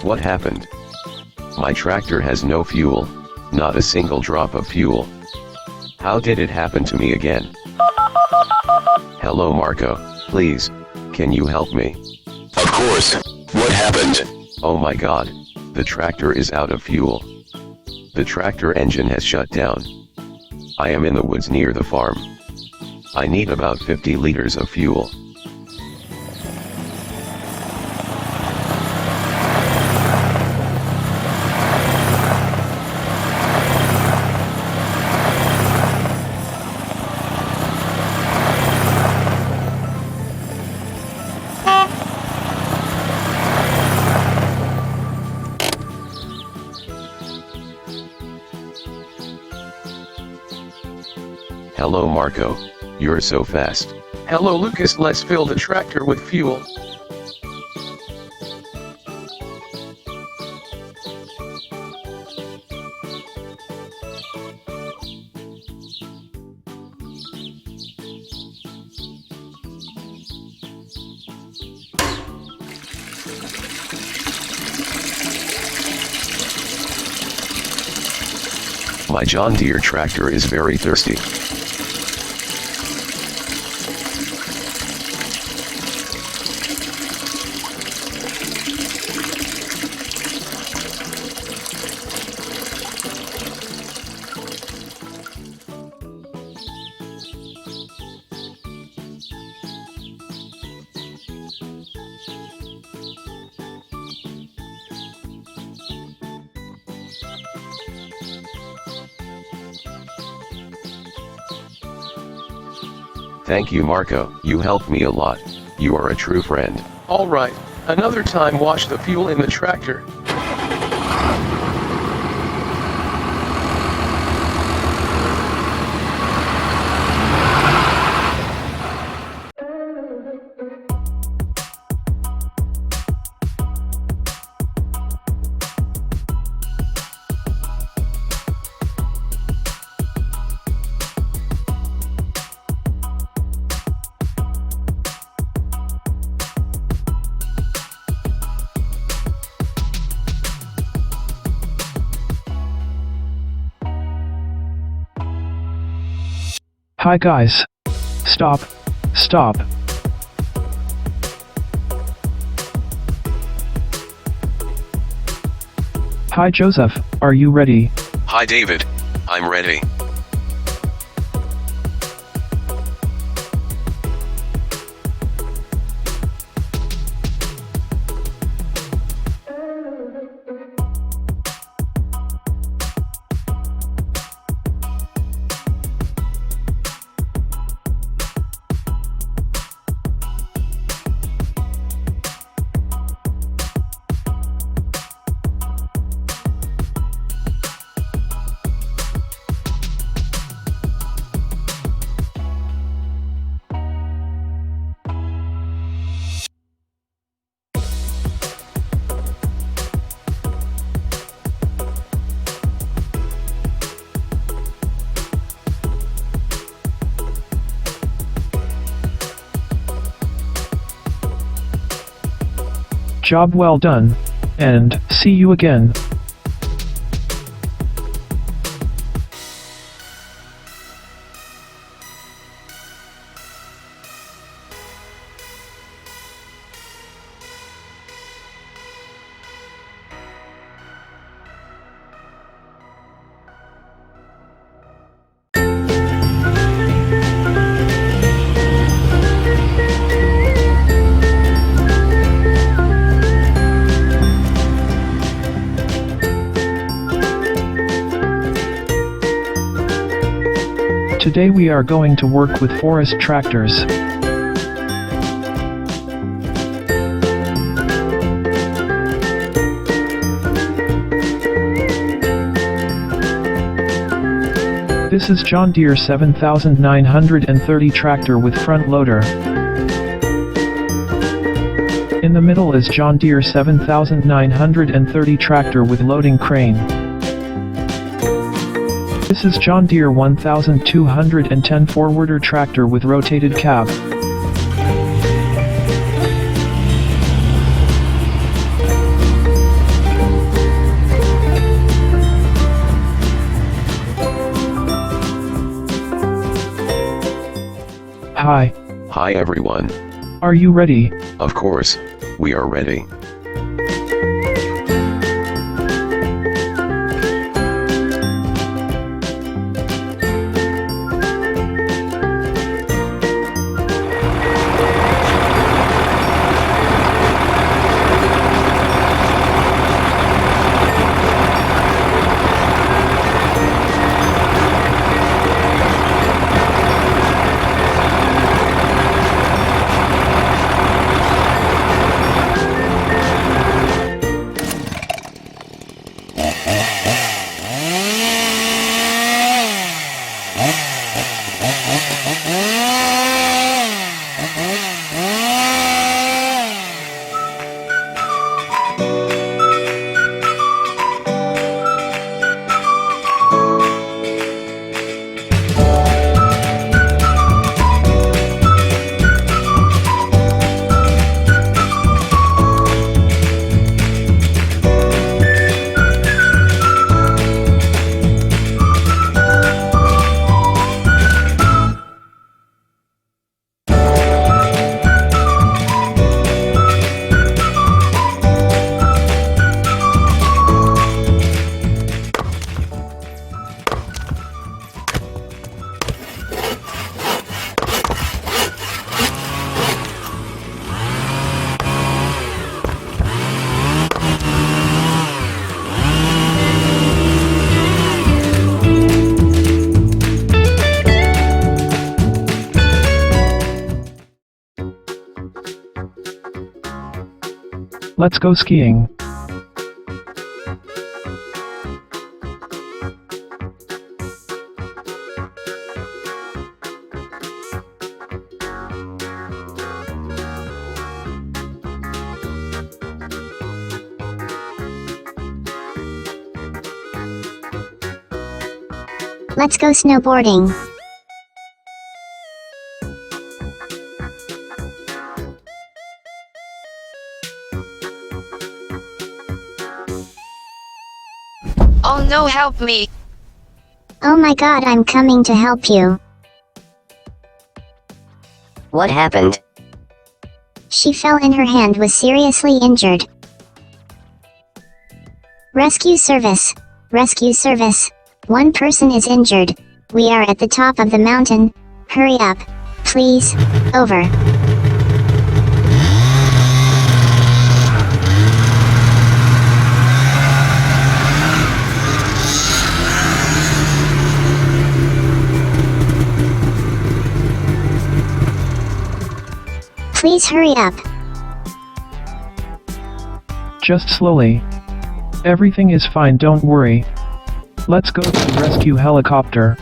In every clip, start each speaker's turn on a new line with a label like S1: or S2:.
S1: What happened? My tractor has no fuel, not a single drop of fuel. How did it happen to me again? Hello Marco, please, can you help me?
S2: Of course, what happened?
S1: Oh my god, the tractor is out of fuel. The tractor engine has shut down. I am in the woods near the farm. I need about 50 liters of fuel. Hello Marco, you're so fast.
S3: Hello Lucas, let's fill the tractor with fuel.
S1: My John Deere tractor is very thirsty. Thank you Marco, you helped me a lot. You are a true friend.
S3: Alright, another time wash the fuel in the tractor.
S4: Hi guys. Stop. Stop. Hi Joseph, are you ready?
S2: Hi David, I'm ready.
S4: Job well done, and see you again. Today we are going to work with forest tractors. This is John Deere 7930 tractor with front loader. In the middle is John Deere 7930 tractor with loading crane. This is John Deere 1210 forwarder tractor with rotated cab. Hi.
S1: Hi everyone.
S4: Are you ready?
S1: Of course, we are ready.
S4: Let's go skiing.
S5: Let's go snowboarding.
S6: Oh no, help me!
S5: Oh my god, I'm coming to help you.
S7: What happened?
S5: She fell and her hand was seriously injured. Rescue service. Rescue service. One person is injured. We are at the top of the mountain. Hurry up. Please. Over. Please hurry up.
S4: Just slowly. Everything is fine, don't worry. Let's go to the rescue helicopter.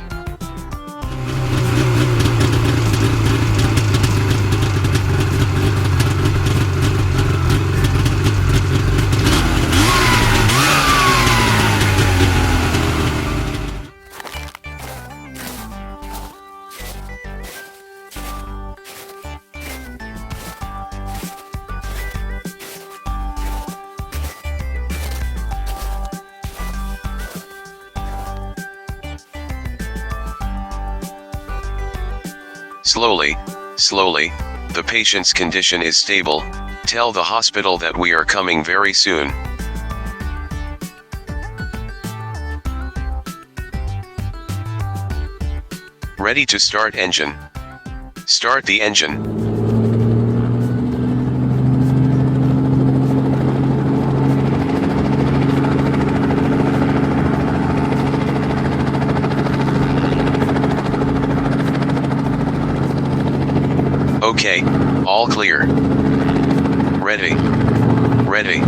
S2: Slowly, slowly, the patient's condition is stable. Tell the hospital that we are coming very soon. Ready to start engine. Start the engine. Okay, all clear. Ready. Ready.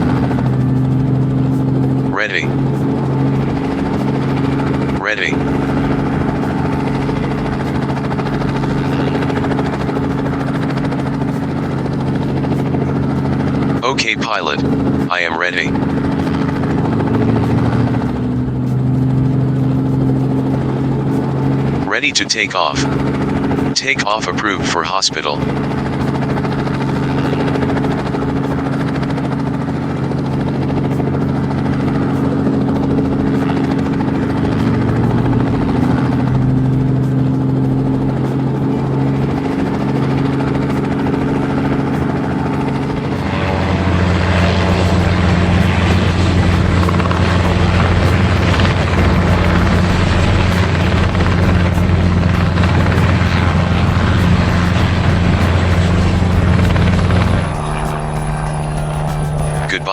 S2: Ready. Ready. Okay pilot, I am ready. Ready to take off. Take off approved for hospital.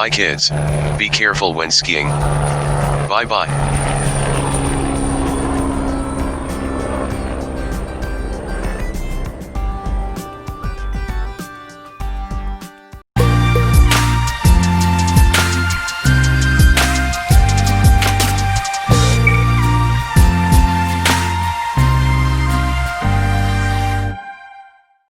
S2: Bye kids. Be careful when skiing. Bye bye.